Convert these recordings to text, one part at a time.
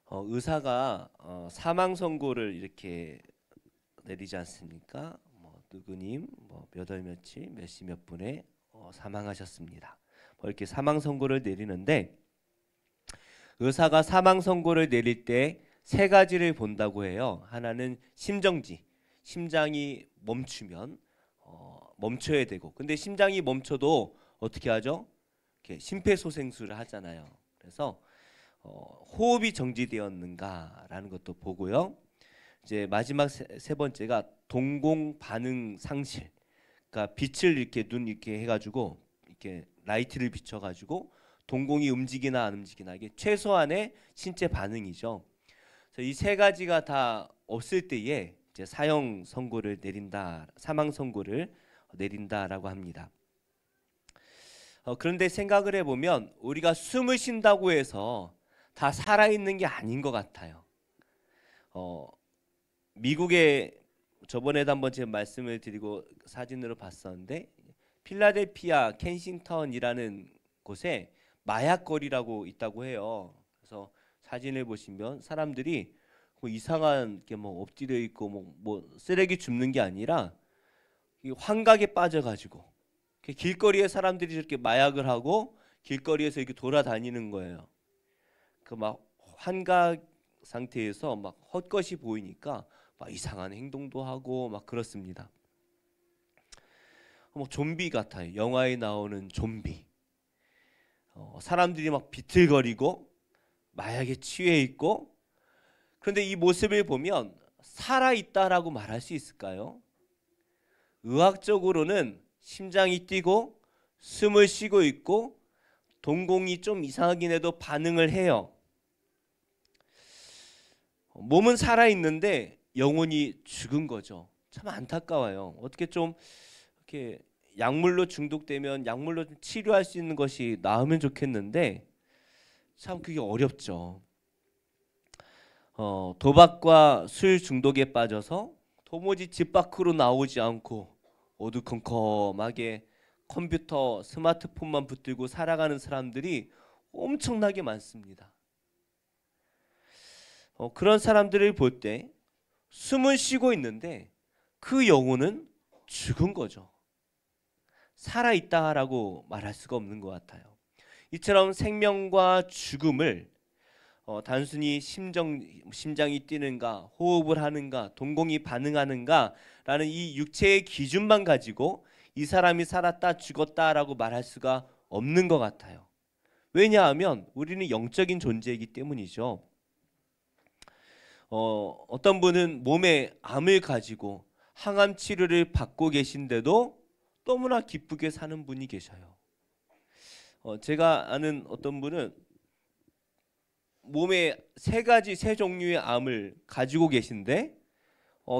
의사가 사망 선고를 이렇게 내리지 않습니까? 뭐 누구님 몇 월 며칠 몇 시 몇 분에 사망하셨습니다. 이렇게 사망 선고를 내리는데 의사가 사망 선고를 내릴 때 세 가지를 본다고 해요. 하나는 심정지, 심장이 멈추면 멈춰야 되고, 근데 심장이 멈춰도 어떻게 하죠? 이렇게 심폐소생술을 하잖아요. 그래서 호흡이 정지되었는가라는 것도 보고요. 이제 마지막 세 번째가 동공 반응 상실. 그러니까 빛을 이렇게 눈 이렇게 해가지고 이렇게 라이트를 비춰가지고 동공이 움직이나 안 움직이나 이게 최소한의 신체 반응이죠. 그래서 이 세 가지가 다 없을 때에 이제 사형 선고를 내린다, 사망 선고를 내린다라고 합니다. 그런데 생각을 해보면 우리가 숨을 쉰다고 해서 다 살아있는 게 아닌 것 같아요. 미국에 저번에도 한번 제가 말씀을 드리고 사진으로 봤었는데 필라델피아 켄싱턴이라는 곳에 마약거리라고 있다고 해요. 그래서 사진을 보시면 사람들이 뭐 이상한 게 뭐 엎드려 있고 뭐 쓰레기 줍는 게 아니라 환각에 빠져가지고 길거리에 사람들이 이렇게 마약을 하고 길거리에서 이렇게 돌아다니는 거예요. 그 막 환각 상태에서 막 헛것이 보이니까 막 이상한 행동도 하고 막 그렇습니다. 뭐 좀비 같아요. 영화에 나오는 좀비. 사람들이 막 비틀거리고 마약에 취해 있고, 그런데 이 모습을 보면 살아있다라고 말할 수 있을까요? 의학적으로는 심장이 뛰고 숨을 쉬고 있고 동공이 좀 이상하긴 해도 반응을 해요. 몸은 살아있는데 영혼이 죽은 거죠. 참 안타까워요. 어떻게 좀 이렇게 약물로 중독되면 약물로 좀 치료할 수 있는 것이 나으면 좋겠는데 참 그게 어렵죠. 도박과 술 중독에 빠져서 도무지 집 밖으로 나오지 않고 어두컴컴하게 컴퓨터, 스마트폰만 붙들고 살아가는 사람들이 엄청나게 많습니다. 그런 사람들을 볼 때 숨을 쉬고 있는데 그 영혼은 죽은 거죠. 살아있다라고 말할 수가 없는 것 같아요. 이처럼 생명과 죽음을 단순히 심장이 뛰는가, 호흡을 하는가, 동공이 반응하는가 라는 이 육체의 기준만 가지고 이 사람이 살았다 죽었다라고 말할 수가 없는 것 같아요. 왜냐하면 우리는 영적인 존재이기 때문이죠. 어떤 분은 몸에 암을 가지고 항암 치료를 받고 계신데도 너무나 기쁘게 사는 분이 계셔요. 제가 아는 어떤 분은 몸에 세 종류의 암을 가지고 계신데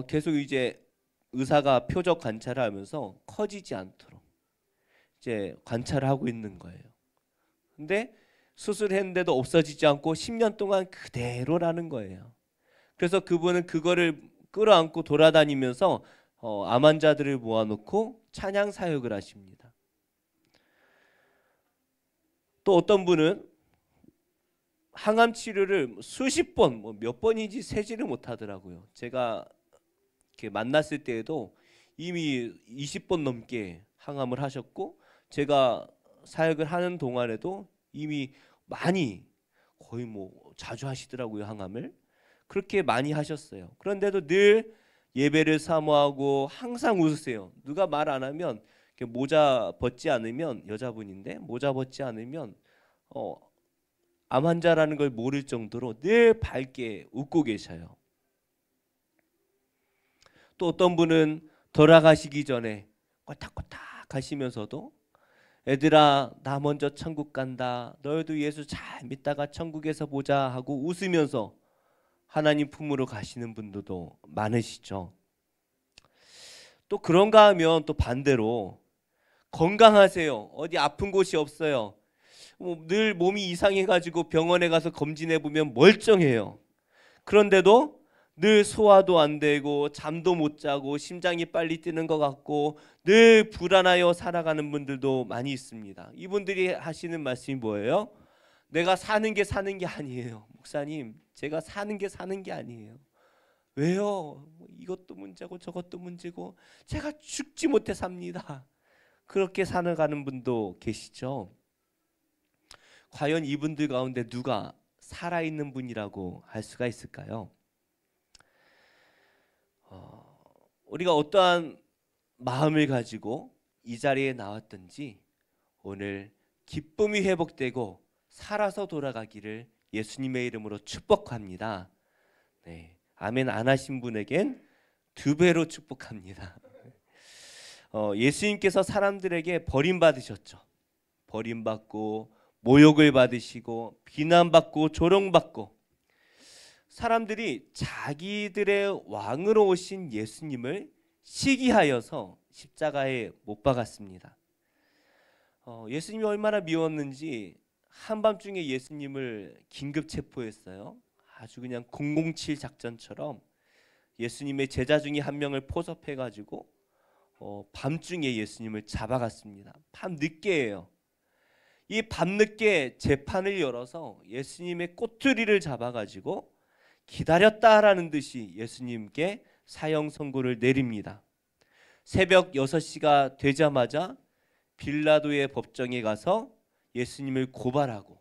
계속 이제 의사가 표적 관찰을 하면서 커지지 않도록 이제 관찰을 하고 있는 거예요. 근데 수술했는데도 없어지지 않고 10년 동안 그대로라는 거예요. 그래서 그분은 그거를 끌어안고 돌아다니면서 암 환자들을 모아놓고 찬양 사역을 하십니다. 또 어떤 분은 항암 치료를 수십 번, 몇 번인지 세지를 못하더라고요. 제가 이렇게 만났을 때에도 이미 20번 넘게 항암을 하셨고, 제가 사역을 하는 동안에도 이미 많이 거의 자주 하시더라고요, 항암을. 그렇게 많이 하셨어요. 그런데도 늘 예배를 사모하고 항상 웃으세요. 누가 말 안 하면 모자 벗지 않으면, 여자분인데 모자 벗지 않으면 암 환자라는 걸 모를 정도로 늘 밝게 웃고 계셔요. 또 어떤 분은 돌아가시기 전에 꼬탁꼬탁 하시면서도 애들아 나 먼저 천국 간다. 너희도 예수 잘 믿다가 천국에서 보자 하고 웃으면서 하나님 품으로 가시는 분들도 많으시죠. 또 그런가 하면 또 반대로 건강하세요. 어디 아픈 곳이 없어요. 늘 몸이 이상해가지고 병원에 가서 검진해 보면 멀쩡해요. 그런데도 늘 소화도 안 되고 잠도 못 자고 심장이 빨리 뛰는 것 같고 늘 불안하여 살아가는 분들도 많이 있습니다. 이분들이 하시는 말씀이 뭐예요? 내가 사는 게 아니에요. 목사님, 제가 사는 게 아니에요. 왜요? 이것도 문제고 저것도 문제고 제가 죽지 못해 삽니다. 그렇게 살아가는 분도 계시죠. 과연 이분들 가운데 누가 살아있는 분이라고 할 수가 있을까요? 우리가 어떠한 마음을 가지고 이 자리에 나왔든지 오늘 기쁨이 회복되고 살아서 돌아가기를 예수님의 이름으로 축복합니다. 네, 아멘 안 하신 분에겐 2배로 축복합니다. 예수님께서 사람들에게 버림받으셨죠. 버림받고 모욕을 받으시고 비난받고 조롱받고 사람들이 자기들의 왕으로 오신 예수님을 시기하여서 십자가에 못 박았습니다. 예수님이 얼마나 미웠는지 한밤중에 예수님을 긴급 체포했어요. 아주 그냥 007 작전처럼 예수님의 제자 중에 한 명을 포섭해가지고 밤중에 예수님을 잡아갔습니다. 밤늦게예요. 이 밤늦게 재판을 열어서 예수님의 꼬투리를 잡아가지고 기다렸다라는 듯이 예수님께 사형 선고를 내립니다. 새벽 6시가 되자마자 빌라도의 법정에 가서 예수님을 고발하고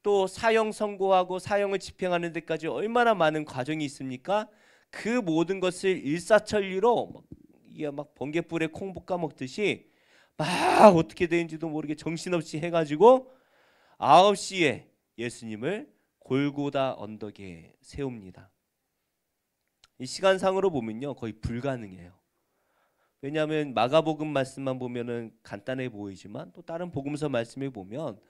또 사형 선고하고 사형을 집행하는 데까지 얼마나 많은 과정이 있습니까? 그 모든 것을 일사천리로 이게 막 번갯불에 콩 볶아 먹듯이 막 어떻게 되는지도 모르게 정신없이 해가지고 9시에 예수님을 골고다 언덕에 세웁니다. 이 시간상으로 보면요 거의 불가능해요. 왜냐하면 마가복음 말씀만 보면은 간단해 보이지만 또 다른 복음서 말씀을 보면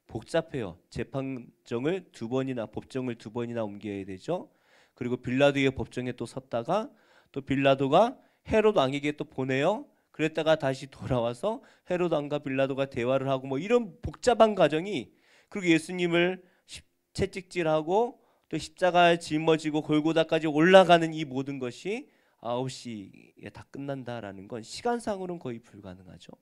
복잡해요. 재판정을 2번이나 법정을 2번이나 옮겨야 되죠. 그리고 빌라도의 법정에 또 섰다가 또 빌라도가 헤롯 왕에게 또 보내요. 그랬다가 다시 돌아와서 헤롯 왕과 빌라도가 대화를 하고 뭐 이런 복잡한 과정이 그리고 예수님을 채찍질하고 또 십자가에 짊어지고 골고다까지 올라가는 이 모든 것이 9시에 다 끝난다라는 건 시간상으로는 거의 불가능하죠.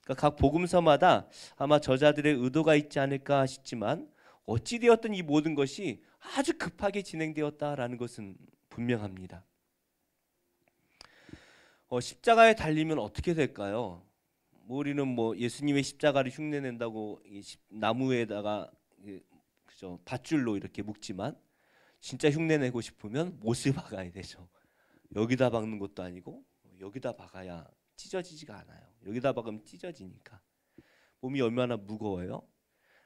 그러니까 각 복음서마다 아마 저자들의 의도가 있지 않을까 싶지만 어찌되었든 이 모든 것이 아주 급하게 진행되었다라는 것은 분명합니다. 십자가에 달리면 어떻게 될까요? 우리는 뭐 예수님의 십자가를 흉내낸다고 나무에다가 그죠 밧줄로 이렇게 묶지만 진짜 흉내내고 싶으면 못을 박아야 되죠. 여기다 박는 것도 아니고 여기다 박아야 찢어지지가 않아요. 여기다 박으면 찢어지니까. 몸이 얼마나 무거워요.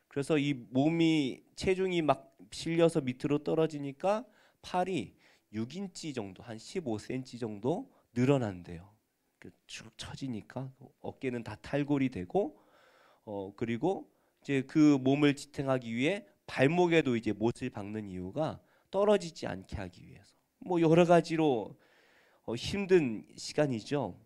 그래서 이 몸이 체중이 막 실려서 밑으로 떨어지니까 팔이 6인치 정도 한 15cm 정도 늘어난대요. 쭉 처지니까 어깨는 다 탈골이 되고 그리고 이제 그 몸을 지탱하기 위해 발목에도 이제 못을 박는 이유가 떨어지지 않게 하기 위해서 뭐 여러 가지로 힘든 시간이죠.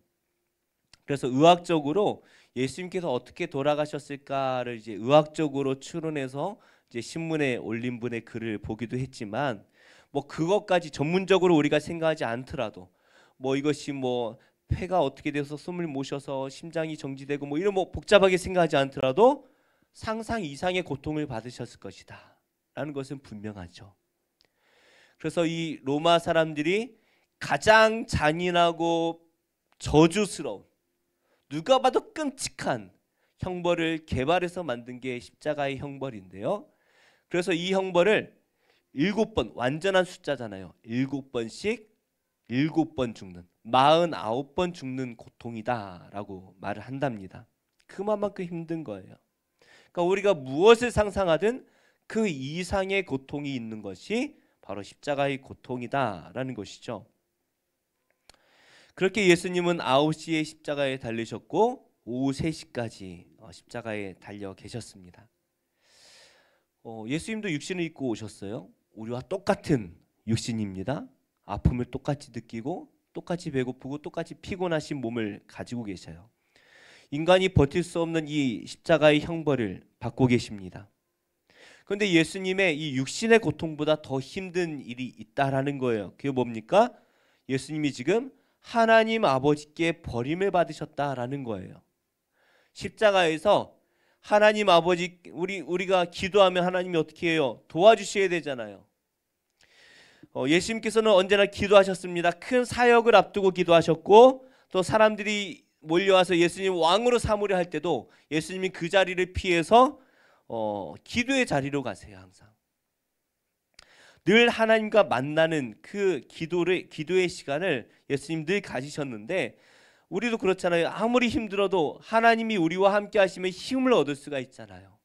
그래서 의학적으로 예수님께서 어떻게 돌아가셨을까를 이제 의학적으로 추론해서 이제 신문에 올린 분의 글을 보기도 했지만 뭐 그것까지 전문적으로 우리가 생각하지 않더라도 뭐 이것이 뭐 폐가 어떻게 돼서 숨을 못 쉬어서 심장이 정지되고 뭐 이런 뭐 복잡하게 생각하지 않더라도 상상 이상의 고통을 받으셨을 것이다 라는 것은 분명하죠. 그래서 이 로마 사람들이 가장 잔인하고 저주스러운 누가 봐도 끔찍한 형벌을 개발해서 만든 게 십자가의 형벌인데요. 그래서 이 형벌을 7번 완전한 숫자잖아요. 7번씩 7번 죽는 49번 죽는 고통이다라고 말을 한답니다. 그만큼 힘든 거예요. 그러니까 우리가 무엇을 상상하든 그 이상의 고통이 있는 것이 바로 십자가의 고통이다라는 것이죠. 그렇게 예수님은 9시에 십자가에 달리셨고 오후 3시까지 십자가에 달려 계셨습니다. 예수님도 육신을 입고 오셨어요. 우리와 똑같은 육신입니다. 아픔을 똑같이 느끼고 똑같이 배고프고 똑같이 피곤하신 몸을 가지고 계셔요. 인간이 버틸 수 없는 이 십자가의 형벌을 받고 계십니다. 그런데 예수님의 이 육신의 고통보다 더 힘든 일이 있다라는 거예요. 그게 뭡니까? 예수님이 지금 하나님 아버지께 버림을 받으셨다라는 거예요. 십자가에서 하나님 아버지, 우리가 기도하면 하나님이 어떻게 해요? 도와주셔야 되잖아요. 예수님께서는 언제나 기도하셨습니다. 큰 사역을 앞두고 기도하셨고, 또 사람들이 몰려와서 예수님 왕으로 삼으려 할 때도 예수님이 그 자리를 피해서 기도의 자리로 가세요. 항상 늘 하나님과 만나는 그 기도의 시간을 예수님 늘 가지셨는데, 우리도 그렇잖아요. 아무리 힘들어도 하나님이 우리와 함께 하시면 힘을 얻을 수가 있잖아요.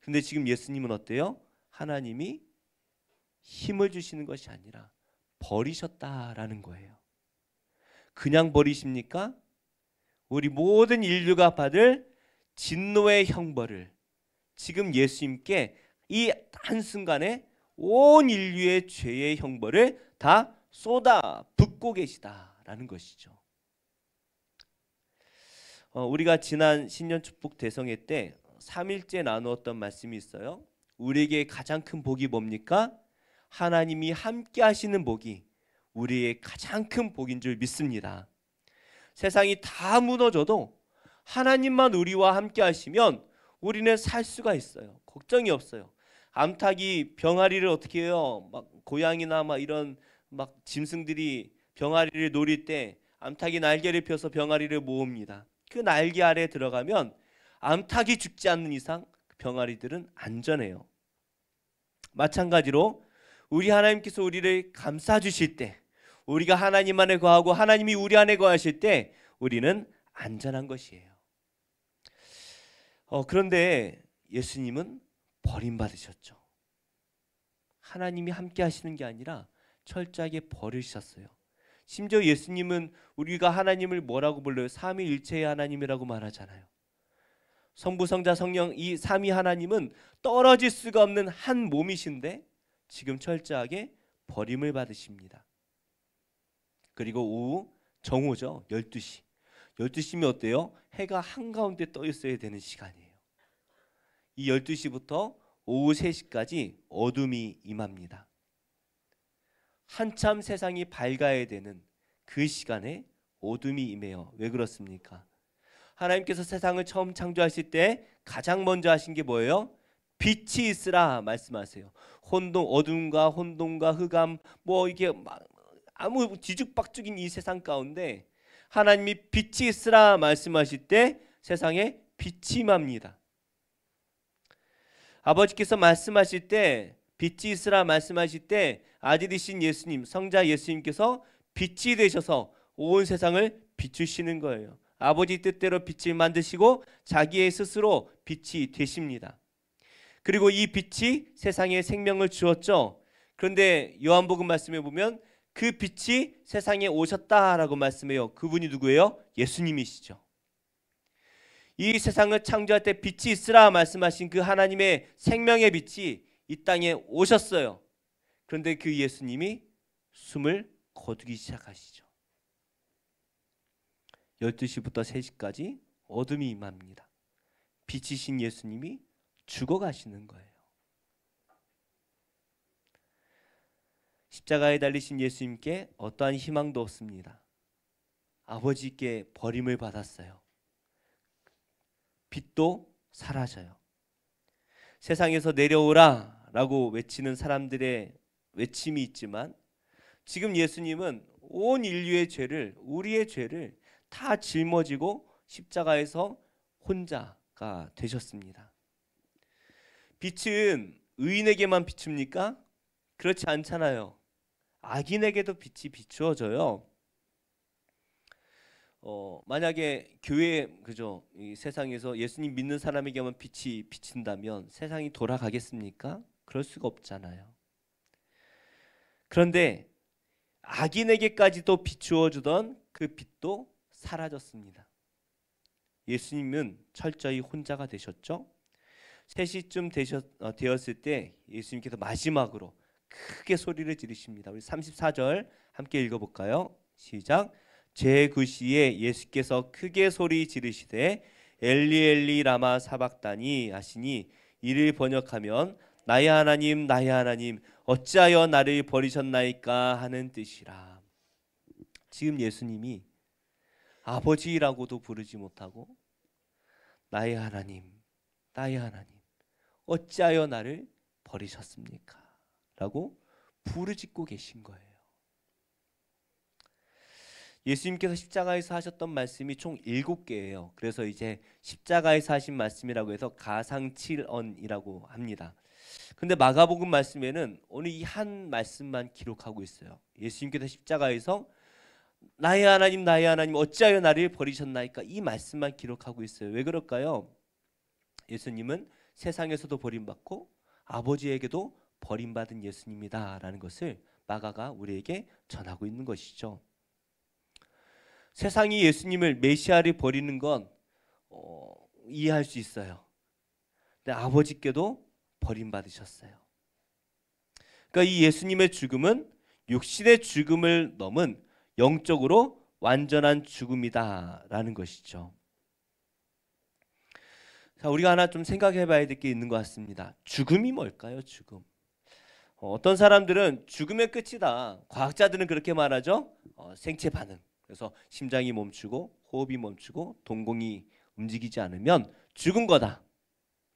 근데 지금 예수님은 어때요? 하나님이 힘을 주시는 것이 아니라 버리셨다라는 거예요. 그냥 버리십니까? 우리 모든 인류가 받을 진노의 형벌을 지금 예수님께 이 한순간에 온 인류의 죄의 형벌을 다 쏟아 붓고 계시다라는 것이죠. 우리가 지난 신년 축복 대성회 때 3일째 나누었던 말씀이 있어요. 우리에게 가장 큰 복이 뭡니까? 하나님이 함께 하시는 복이 우리의 가장 큰 복인 줄 믿습니다. 세상이 다 무너져도 하나님만 우리와 함께 하시면 우리는 살 수가 있어요. 걱정이 없어요. 암탉이 병아리를 어떻게 해요? 막 고양이나 막 이런 막 짐승들이 병아리를 노릴 때 암탉이 날개를 펴서 병아리를 모읍니다. 그 날개 아래 들어가면 암탉이 죽지 않는 이상 병아리들은 안전해요. 마찬가지로 우리 하나님께서 우리를 감싸 주실 때, 우리가 하나님 안에 거하고 하나님이 우리 안에 거하실 때 우리는 안전한 것이에요. 그런데 예수님은 버림받으셨죠. 하나님이 함께 하시는 게 아니라 철저하게 버리셨어요. 심지어 예수님은 우리가 하나님을 뭐라고 불러요? 삼위일체의 하나님이라고 말하잖아요. 성부, 성자, 성령 이 삼위 하나님은 떨어질 수가 없는 한 몸이신데 지금 철저하게 버림을 받으십니다. 그리고 오후 정오죠. 12시. 12시면 어때요? 해가 한가운데 떠 있어야 되는 시간이에요. 이 12시부터 오후 3시까지 어둠이 임합니다. 한참 세상이 밝아야 되는 그 시간에 어둠이 임해요. 왜 그렇습니까? 하나님께서 세상을 처음 창조하실 때 가장 먼저 하신 게 뭐예요? 빛이 있으라 말씀하세요. 어둠과 혼돈과 흑암 뭐 이게 아무 뒤죽박죽인 이 세상 가운데 하나님이 빛이 있으라 말씀하실 때 세상에 빛이 임합니다. 아버지께서 말씀하실 때 빛이 있으라 말씀하실 때 아들이신 예수님, 성자 예수님께서 빛이 되셔서 온 세상을 비추시는 거예요. 아버지 뜻대로 빛을 만드시고 자기의 스스로 빛이 되십니다. 그리고 이 빛이 세상에 생명을 주었죠. 그런데 요한복음 말씀에 보면 그 빛이 세상에 오셨다라고 말씀해요. 그분이 누구예요? 예수님이시죠. 이 세상을 창조할 때 빛이 있으라 말씀하신 그 하나님의 생명의 빛이 이 땅에 오셨어요. 그런데 그 예수님이 숨을 거두기 시작하시죠. 12시부터 3시까지 어둠이 임합니다. 빛이신 예수님이 죽어가시는 거예요. 십자가에 달리신 예수님께 어떠한 희망도 없습니다. 아버지께 버림을 받았어요. 빛도 사라져요. 세상에서 내려오라 라고 외치는 사람들의 외침이 있지만 지금 예수님은 온 인류의 죄를, 우리의 죄를 다 짊어지고 십자가에서 혼자가 되셨습니다. 빛은 의인에게만 비춥니까? 그렇지 않잖아요. 악인에게도 빛이 비추어져요. 만약에 교회 이 세상에서 예수님 믿는 사람에게만 빛이 비친다면 세상이 돌아가겠습니까? 그럴 수가 없잖아요. 그런데 악인에게까지도 비추어 주던 그 빛도 사라졌습니다. 예수님은 철저히 혼자가 되셨죠. 3시쯤 되었을 때 예수님께서 마지막으로 크게 소리를 지르십니다. 우리 34절 함께 읽어볼까요? 시작. 그 시에 예수께서 크게 소리 지르시되 엘리 엘리 라마 사박다니 하시니 이를 번역하면 나의 하나님 나의 하나님 어찌하여 나를 버리셨나이까 하는 뜻이라. 지금 예수님이 아버지라고도 부르지 못하고 나의 하나님 나의 하나님 어찌하여 나를 버리셨습니까? 라고 부르짖고 계신 거예요. 예수님께서 십자가에서 하셨던 말씀이 총 7개예요. 그래서 이제 십자가에서 하신 말씀이라고 해서 가상칠언이라고 합니다. 근데 마가복음 말씀에는 오늘 이 한 말씀만 기록하고 있어요. 예수님께서 십자가에서 나의 하나님 어찌하여 나를 버리셨나이까, 이 말씀만 기록하고 있어요. 왜 그럴까요? 예수님은 세상에서도 버림받고 아버지에게도 버림받은 예수님이다 라는 것을 마가가 우리에게 전하고 있는 것이죠. 세상이 예수님을 메시아를 버리는 건 이해할 수 있어요. 근데 아버지께도 버림받으셨어요. 그러니까 이 예수님의 죽음은 육신의 죽음을 넘은 영적으로 완전한 죽음이다라는 것이죠. 자, 우리가 하나 좀 생각해 봐야 될 게 있는 것 같습니다. 죽음이 뭘까요? 죽음. 어떤 사람들은 죽음의 끝이다. 과학자들은 그렇게 말하죠. 생체 반응. 그래서 심장이 멈추고 호흡이 멈추고 동공이 움직이지 않으면 죽은 거다.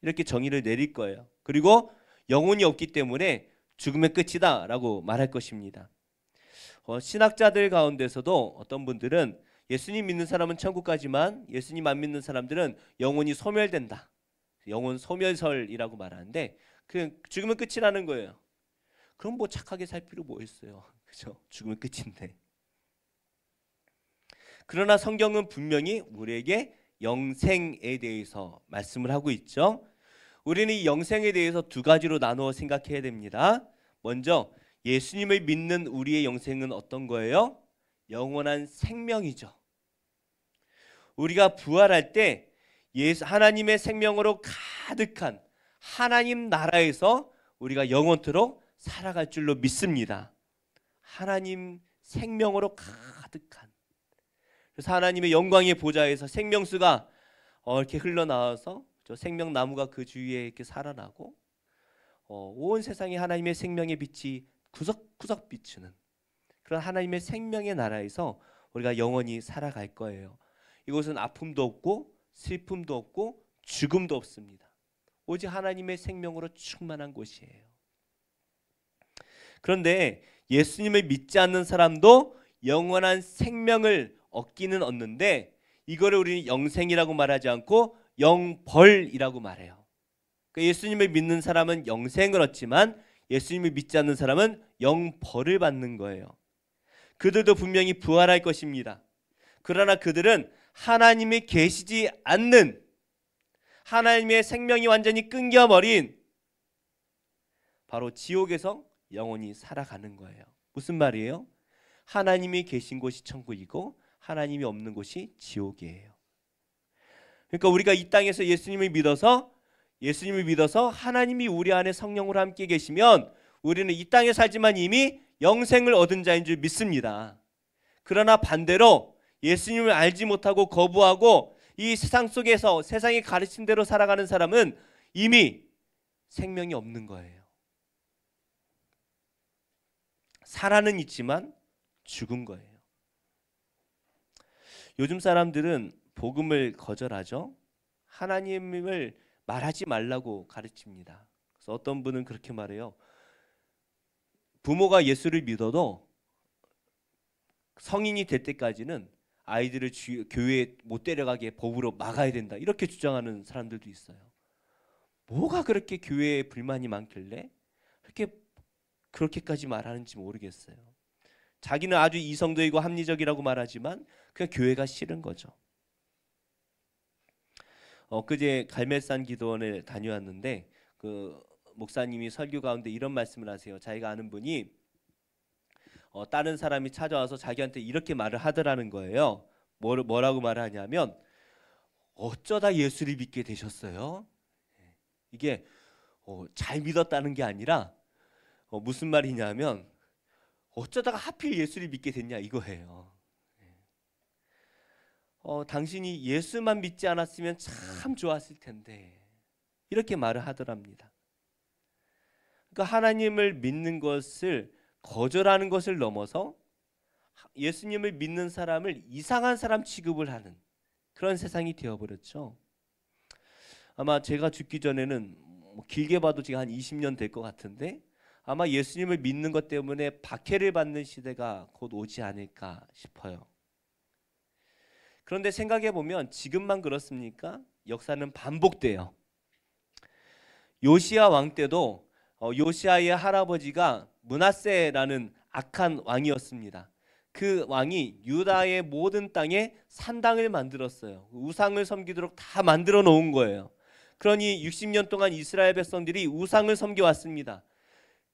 이렇게 정의를 내릴 거예요. 그리고 영혼이 없기 때문에 죽음의 끝이다 라고 말할 것입니다. 신학자들 가운데서도 어떤 분들은 예수님 믿는 사람은 천국 가지만 예수님 안 믿는 사람들은 영혼이 소멸된다. 영혼 소멸설이라고 말하는데 그 죽음의 끝이라는 거예요. 그럼 뭐 착하게 살 필요 뭐 있어요. 그죠? 죽음의 끝인데. 그러나 성경은 분명히 우리에게 영생에 대해서 말씀을 하고 있죠. 우리는 이 영생에 대해서 두 가지로 나누어 생각해야 됩니다. 먼저 예수님을 믿는 우리의 영생은 어떤 거예요? 영원한 생명이죠. 우리가 부활할 때 하나님의 생명으로 가득한 하나님 나라에서 우리가 영원토록 살아갈 줄로 믿습니다. 하나님 생명으로 가득한, 그래서 하나님의 영광의 보좌에서 생명수가 이렇게 흘러나와서 저 생명나무가 그 주위에 이렇게 살아나고 온 세상에 하나님의 생명의 빛이 구석구석 비추는 그런 하나님의 생명의 나라에서 우리가 영원히 살아갈 거예요. 이곳은 아픔도 없고 슬픔도 없고 죽음도 없습니다. 오직 하나님의 생명으로 충만한 곳이에요. 그런데 예수님을 믿지 않는 사람도 영원한 생명을 얻기는 얻는데 이거를 우리는 영생이라고 말하지 않고 영벌이라고 말해요. 그러니까 예수님을 믿는 사람은 영생을 얻지만 예수님을 믿지 않는 사람은 영벌을 받는 거예요. 그들도 분명히 부활할 것입니다. 그러나 그들은 하나님이 계시지 않는, 하나님의 생명이 완전히 끊겨버린 바로 지옥에서 영원히 살아가는 거예요. 무슨 말이에요? 하나님이 계신 곳이 천국이고 하나님이 없는 곳이 지옥이에요. 그러니까 우리가 이 땅에서 예수님을 믿어서 하나님이 우리 안에 성령으로 함께 계시면 우리는 이 땅에 살지만 이미 영생을 얻은 자인 줄 믿습니다. 그러나 반대로 예수님을 알지 못하고 거부하고 이 세상 속에서 세상이 가르친 대로 살아가는 사람은 이미 생명이 없는 거예요. 살아는 있지만 죽은 거예요. 요즘 사람들은 복음을 거절하죠. 하나님을 말하지 말라고 가르칩니다. 그래서 어떤 분은 그렇게 말해요. 부모가 예수를 믿어도 성인이 될 때까지는 아이들을 교회에 못 데려가게 법으로 막아야 된다, 이렇게 주장하는 사람들도 있어요. 뭐가 그렇게 교회에 불만이 많길래 그렇게까지 말하는지 모르겠어요. 자기는 아주 이성적이고 합리적이라고 말하지만 그냥 교회가 싫은 거죠. 엊그제 갈멜산 기도원에 다녀왔는데 그 목사님이 설교 가운데 이런 말씀을 하세요. 자기가 아는 분이 다른 사람이 찾아와서 자기한테 이렇게 말을 하더라는 거예요. 뭐라고 말을 하냐면 어쩌다 예수를 믿게 되셨어요? 이게 잘 믿었다는 게 아니라 무슨 말이냐면 어쩌다가 하필 예수를 믿게 됐냐 이거예요. 당신이 예수만 믿지 않았으면 참 좋았을 텐데, 이렇게 말을 하더랍니다. 그러니까 하나님을 믿는 것을 거절하는 것을 넘어서 예수님을 믿는 사람을 이상한 사람 취급을 하는 그런 세상이 되어버렸죠. 아마 제가 죽기 전에는 뭐 길게 봐도 지금 한 20년 될 것 같은데 아마 예수님을 믿는 것 때문에 박해를 받는 시대가 곧 오지 않을까 싶어요. 그런데 생각해 보면 지금만 그렇습니까? 역사는 반복돼요. 요시야 왕 때도 요시야의 할아버지가 므낫세라는 악한 왕이었습니다. 그 왕이 유다의 모든 땅에 산당을 만들었어요. 우상을 섬기도록 다 만들어 놓은 거예요. 그러니 60년 동안 이스라엘 백성들이 우상을 섬겨 왔습니다.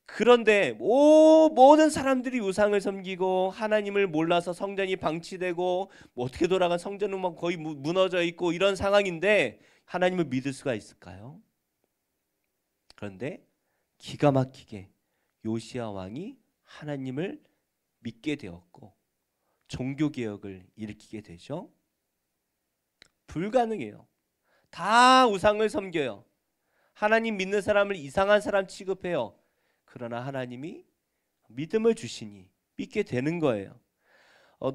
그런데 모든 사람들이 우상을 섬기고 하나님을 몰라서 성전이 방치되고 뭐 어떻게 돌아간 성전은 막 거의 무너져 있고 이런 상황인데 하나님을 믿을 수가 있을까요? 그런데 기가 막히게 요시야 왕이 하나님을 믿게 되었고 종교개혁을 일으키게 되죠. 불가능해요. 다 우상을 섬겨요. 하나님 믿는 사람을 이상한 사람 취급해요. 그러나 하나님이 믿음을 주시니 믿게 되는 거예요.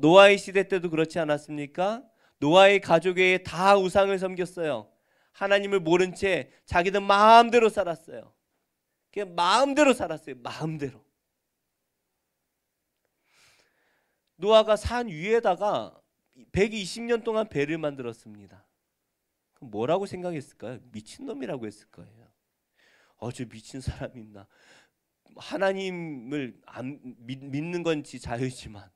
노아의 시대 때도 그렇지 않았습니까? 노아의 가족에 다 우상을 섬겼어요. 하나님을 모른 채 자기들 마음대로 살았어요. 그냥 마음대로 살았어요. 마음대로. 노아가 산 위에다가 120년 동안 배를 만들었습니다. 그럼 뭐라고 생각했을까요? 미친놈이라고 했을 거예요. 저 미친 사람이 있나. 하나님을 믿는 건지 자유지만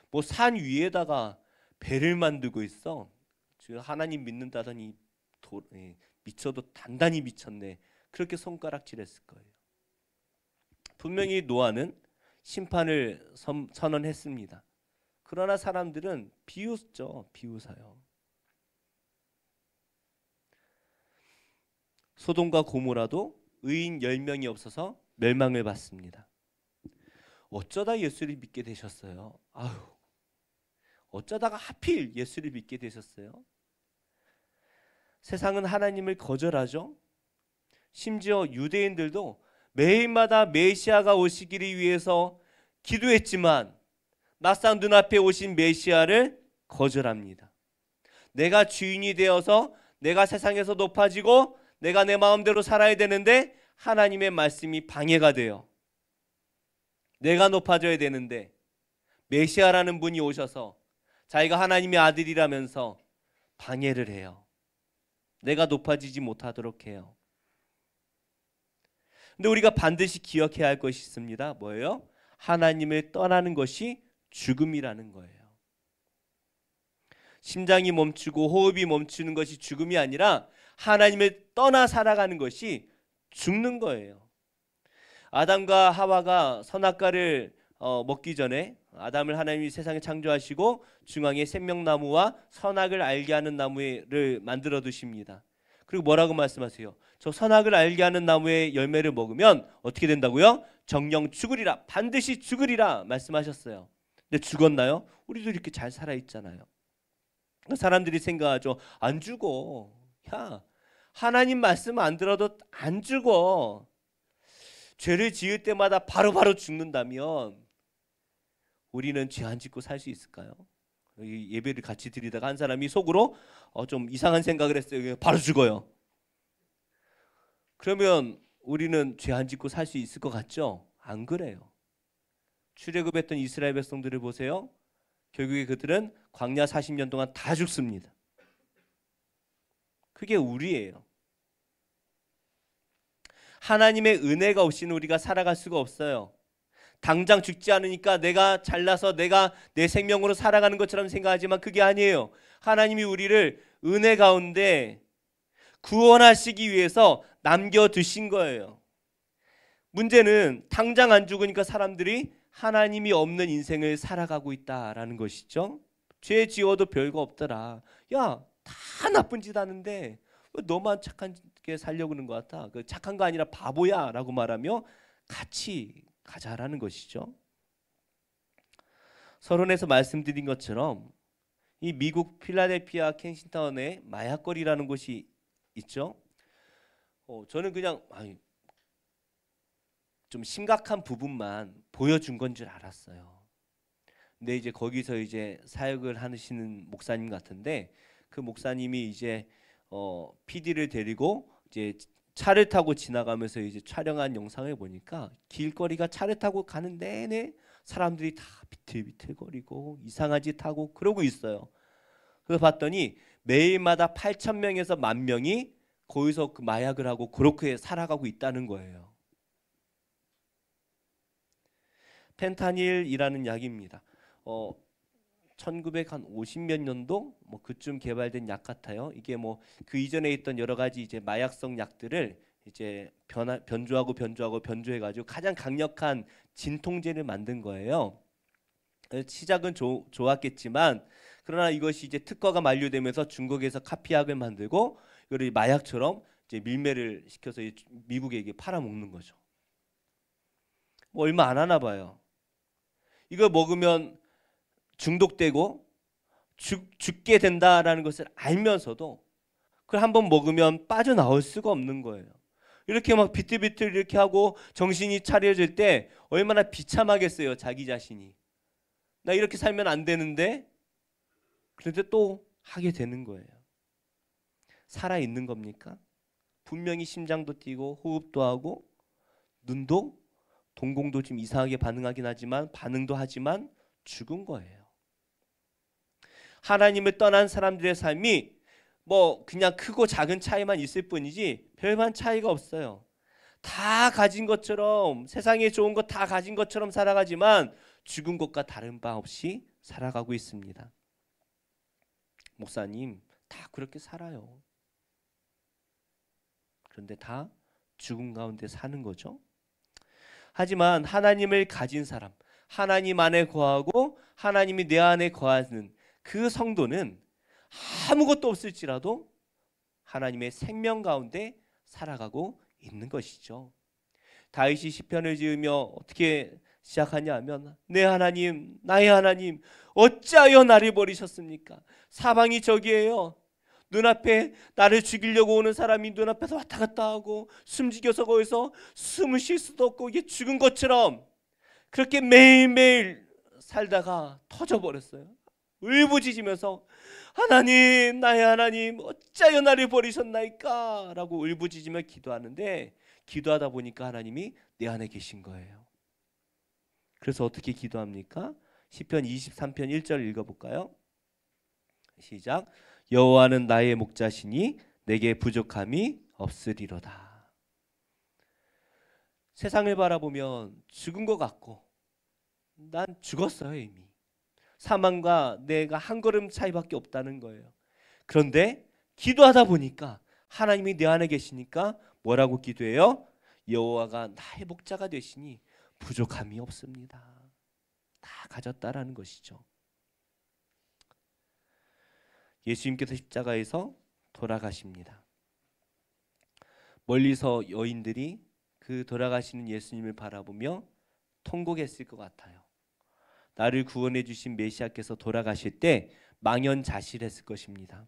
뭐 산 위에다가 배를 만들고 있어. 지금 하나님 믿는다더니 미쳐도 단단히 미쳤네. 그렇게 손가락질했을 거예요. 분명히 노아는 심판을 선언했습니다. 그러나 사람들은 비웃죠. 비웃어요. 소돔과 고모라도 의인 10명이 없어서 멸망을 받습니다. 어쩌다 예수를 믿게 되셨어요? 어쩌다가 하필 예수를 믿게 되셨어요? 세상은 하나님을 거절하죠. 심지어 유대인들도 매일마다 메시아가 오시기를 위해서 기도했지만 막상 눈앞에 오신 메시아를 거절합니다. 내가 주인이 되어서 내가 세상에서 높아지고 내가 내 마음대로 살아야 되는데 하나님의 말씀이 방해가 돼요. 내가 높아져야 되는데 메시아라는 분이 오셔서 자기가 하나님의 아들이라면서 방해를 해요. 내가 높아지지 못하도록 해요. 근데 우리가 반드시 기억해야 할 것이 있습니다. 뭐예요? 하나님을 떠나는 것이 죽음이라는 거예요. 심장이 멈추고 호흡이 멈추는 것이 죽음이 아니라 하나님을 떠나 살아가는 것이 죽는 거예요. 아담과 하와가 선악과를 먹기 전에 아담을 하나님이 세상에 창조하시고 중앙에 생명나무와 선악을 알게 하는 나무를 만들어 두십니다. 그리고 뭐라고 말씀하세요? 저 선악을 알게 하는 나무의 열매를 먹으면 어떻게 된다고요? 정령 죽으리라. 반드시 죽으리라 말씀하셨어요. 근데 죽었나요? 우리도 이렇게 잘 살아있잖아요. 사람들이 생각하죠. 안 죽어. 야, 하나님 말씀 안 들어도 안 죽어. 죄를 지을 때마다 바로바로 죽는다면 우리는 죄 안 짓고 살 수 있을까요? 예배를 같이 드리다가 한 사람이 속으로 좀 이상한 생각을 했어요. 바로 죽어요. 그러면 우리는 죄 안 짓고 살 수 있을 것 같죠? 안 그래요. 출애굽했던 이스라엘 백성들을 보세요. 결국에 그들은 광야 40년 동안 다 죽습니다. 그게 우리예요. 하나님의 은혜가 없이는 우리가 살아갈 수가 없어요. 당장 죽지 않으니까 내가 잘나서 내가 내 생명으로 살아가는 것처럼 생각하지만 그게 아니에요. 하나님이 우리를 은혜 가운데 구원하시기 위해서 남겨두신 거예요. 문제는 당장 안 죽으니까 사람들이 하나님이 없는 인생을 살아가고 있다라는 것이죠. 죄 지어도 별거 없더라. 야, 다 나쁜 짓 하는데 왜 너만 착하게 살려고 그러는 것 같아. 그 착한 거 아니라 바보야 라고 말하며 같이 가자라는 것이죠. 서론에서 말씀드린 것처럼 이 미국 필라델피아 켄싱턴에 마약거리라는 곳이 있죠. 저는 그냥 좀 심각한 부분만 보여준 건 줄 알았어요. 근데 이제 거기서 이제 사역을 하시는 목사님 같은데 그 목사님이 이제 PD를 데리고 이제 차를 타고 지나가면서 이제 촬영한 영상을 보니까 길거리가 차를 타고 가는 내내 사람들이 다 비틀비틀거리고 이상한 짓 하고 그러고 있어요. 그래서 봤더니 매일마다 8천 명에서 10,000명이 거기서 그 마약을 하고 그렇게 살아가고 있다는 거예요. 펜타닐이라는 약입니다. 1950몇 년도 뭐 그쯤 개발된 약 같아요. 이게 뭐 그 이전에 있던 여러 가지 이제 마약성 약들을 이제 변조해가지고 가장 강력한 진통제를 만든 거예요. 시작은 좋았겠지만 그러나 이것이 이제 특허가 만료되면서 중국에서 카피약을 만들고 이거를 마약처럼 이제 밀매를 시켜서 미국에 이게 팔아먹는 거죠. 뭐 얼마 안 하나 봐요. 이거 먹으면 중독되고 죽게 된다라는 것을 알면서도 그걸 한번 먹으면 빠져나올 수가 없는 거예요. 이렇게 막 비틀비틀 이렇게 하고 정신이 차려질 때 얼마나 비참하겠어요. 자기 자신이. 나 이렇게 살면 안 되는데 그런데 또 하게 되는 거예요. 살아있는 겁니까? 분명히 심장도 뛰고 호흡도 하고 눈도 동공도 좀 이상하게 반응하긴 하지만 반응도 하지만 죽은 거예요. 하나님을 떠난 사람들의 삶이 뭐 그냥 크고 작은 차이만 있을 뿐이지 별반 차이가 없어요. 다 가진 것처럼 세상에 좋은 것 다 가진 것처럼 살아가지만 죽은 것과 다른 바 없이 살아가고 있습니다. 목사님, 다 그렇게 살아요. 그런데 다 죽음 가운데 사는 거죠. 하지만 하나님을 가진 사람, 하나님 안에 거하고 하나님이 내 안에 거하는 그 성도는 아무것도 없을지라도 하나님의 생명 가운데 살아가고 있는 것이죠. 다윗이 시편을 지으며 어떻게 시작하냐 하면 내 하나님, 나의 하나님, 어찌하여 나를 버리셨습니까? 사방이 저기에요. 눈앞에 나를 죽이려고 오는 사람이 눈앞에서 왔다 갔다 하고 숨죽여서 거기서 숨을 쉴 수도 없고 이게 죽은 것처럼 그렇게 매일매일 살다가 터져버렸어요. 울부짖으면서 하나님, 나의 하나님, 어찌하여 나를 버리셨나이까? 라고 울부짖으며 기도하는데 기도하다 보니까 하나님이 내 안에 계신 거예요. 그래서 어떻게 기도합니까? 시편 23편 1절 읽어볼까요? 시작. 여호와는 나의 목자시니 내게 부족함이 없으리로다. 세상을 바라보면 죽은 것 같고 난 죽었어요 이미. 사망과 내가 한 걸음 차이밖에 없다는 거예요. 그런데 기도하다 보니까 하나님이 내 안에 계시니까 뭐라고 기도해요? 여호와가 나의 목자가 되시니 부족함이 없습니다. 다 가졌다라는 것이죠. 예수님께서 십자가에서 돌아가십니다. 멀리서 여인들이 그 돌아가시는 예수님을 바라보며 통곡했을 것 같아요. 나를 구원해 주신 메시아께서 돌아가실 때 망연자실했을 것입니다.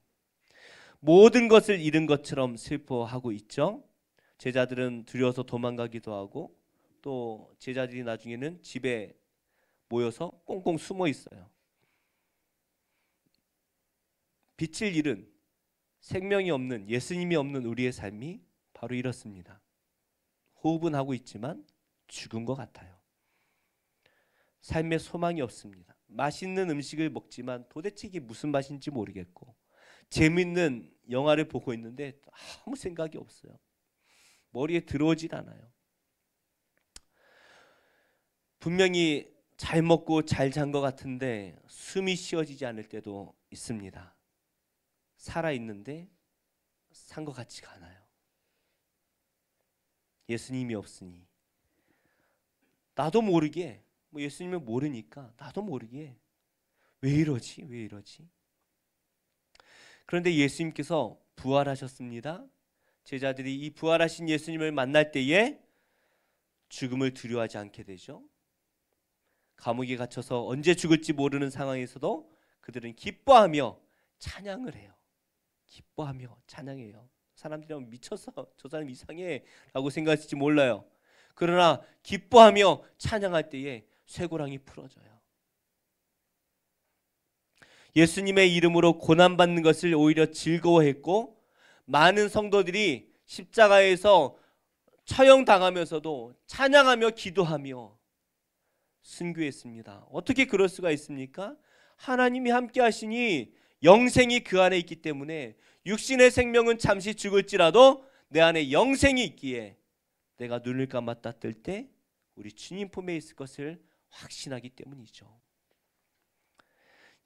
모든 것을 잃은 것처럼 슬퍼하고 있죠. 제자들은 두려워서 도망가기도 하고 또 제자들이 나중에는 집에 모여서 꽁꽁 숨어 있어요. 빛을 잃은 생명이 없는 예수님이 없는 우리의 삶이 바로 이렇습니다. 호흡은 하고 있지만 죽은 것 같아요. 삶에 소망이 없습니다. 맛있는 음식을 먹지만 도대체 이게 무슨 맛인지 모르겠고 재밌는 영화를 보고 있는데 아무 생각이 없어요. 머리에 들어오질 않아요. 분명히 잘 먹고 잘 잔 것 같은데 숨이 쉬어지지 않을 때도 있습니다. 살아있는데 산 것 같지가 않아요. 예수님이 없으니 나도 모르게 뭐 예수님을 모르니까 나도 모르게 왜 이러지? 왜 이러지? 그런데 예수님께서 부활하셨습니다. 제자들이 이 부활하신 예수님을 만날 때에 죽음을 두려워하지 않게 되죠. 감옥에 갇혀서 언제 죽을지 모르는 상황에서도 그들은 기뻐하며 찬양을 해요. 기뻐하며 찬양해요. 사람들이 미쳤어, 저 사람 이상해 라고 생각할지 몰라요. 그러나 기뻐하며 찬양할 때에 쇠고랑이 풀어져요. 예수님의 이름으로 고난받는 것을 오히려 즐거워했고 많은 성도들이 십자가에서 처형당하면서도 찬양하며 기도하며 순교했습니다. 어떻게 그럴 수가 있습니까? 하나님이 함께 하시니 영생이 그 안에 있기 때문에 육신의 생명은 잠시 죽을지라도 내 안에 영생이 있기에 내가 눈을 감았다 뜰 때 우리 주님 품에 있을 것을 확신하기 때문이죠.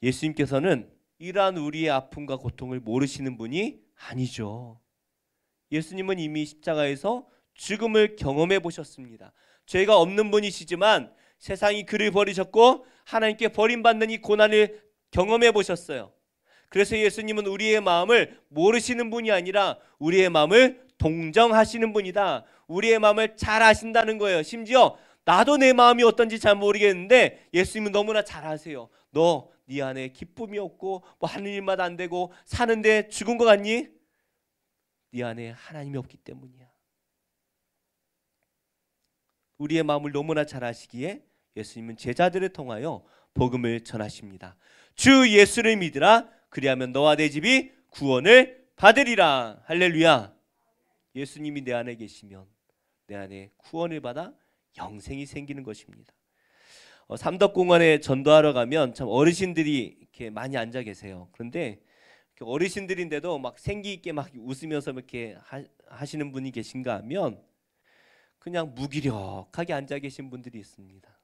예수님께서는 이러한 우리의 아픔과 고통을 모르시는 분이 아니죠. 예수님은 이미 십자가에서 죽음을 경험해 보셨습니다. 죄가 없는 분이시지만 세상이 그를 버리셨고 하나님께 버림받는 이 고난을 경험해 보셨어요. 그래서 예수님은 우리의 마음을 모르시는 분이 아니라 우리의 마음을 동정하시는 분이다. 우리의 마음을 잘 아신다는 거예요. 심지어 나도 내 마음이 어떤지 잘 모르겠는데 예수님은 너무나 잘 아세요. 너 네 안에 기쁨이 없고 뭐 하는 일마다 안 되고 사는데 죽은 것 같니? 네 안에 하나님이 없기 때문이야. 우리의 마음을 너무나 잘 아시기에 예수님은 제자들을 통하여 복음을 전하십니다. 주 예수를 믿으라. 그리하면 너와 내 집이 구원을 받으리라. 할렐루야. 예수님이 내 안에 계시면 내 안에 구원을 받아 영생이 생기는 것입니다. 삼덕공원에 전도하러 가면 참 어르신들이 이렇게 많이 앉아 계세요. 그런데 어르신들인데도 막 생기 있게 막 웃으면서 이렇게 하시는 분이 계신가 하면 그냥 무기력하게 앉아 계신 분들이 있습니다.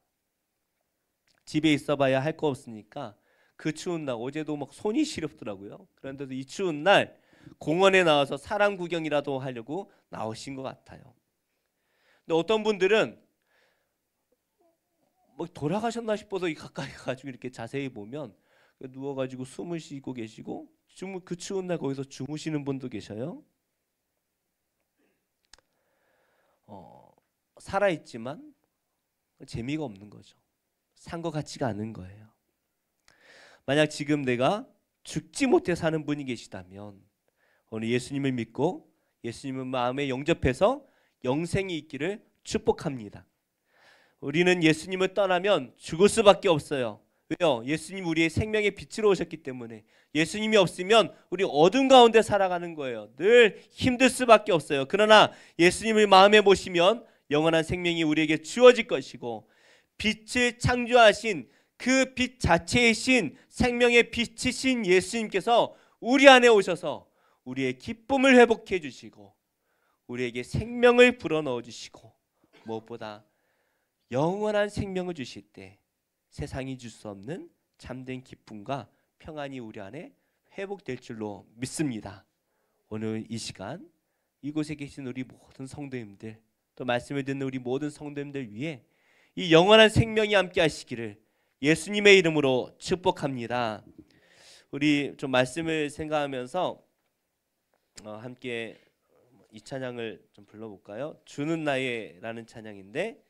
집에 있어봐야 할 거 없으니까 그 추운 날, 어제도 막 손이 시렵더라고요. 그런데도 이 추운 날 공원에 나와서 사람 구경이라도 하려고 나오신 것 같아요. 근데 어떤 분들은 뭐 돌아가셨나 싶어서 가까이 가지고 이렇게 자세히 보면 누워가지고 숨을 쉬고 계시고 그 추운 날 거기서 주무시는 분도 계셔요. 살아있지만 재미가 없는 거죠. 산 것 같지가 않은 거예요. 만약 지금 내가 죽지 못해 사는 분이 계시다면 오늘 예수님을 믿고 예수님을 마음에 영접해서 영생이 있기를 축복합니다. 우리는 예수님을 떠나면 죽을 수밖에 없어요. 왜요? 예수님 우리의 생명의 빛으로 오셨기 때문에. 예수님이 없으면 우리 어둠 가운데 살아가는 거예요. 늘 힘들 수밖에 없어요. 그러나 예수님을 마음에 모시면 영원한 생명이 우리에게 주어질 것이고 빛을 창조하신 그 빛 자체이신 생명의 빛이신 예수님께서 우리 안에 오셔서 우리의 기쁨을 회복해 주시고 우리에게 생명을 불어넣어 주시고 무엇보다 영원한 생명을 주실 때 세상이 줄 수 없는 참된 기쁨과 평안이 우리 안에 회복될 줄로 믿습니다. 오늘 이 시간 이곳에 계신 우리 모든 성도님들 또 말씀을 듣는 우리 모든 성도님들 위해 이 영원한 생명이 함께 하시기를 예수님의 이름으로 축복합니다. 우리 좀 말씀을 생각하면서 함께 이 찬양을 좀 불러볼까요? 주는 나의 라는 찬양인데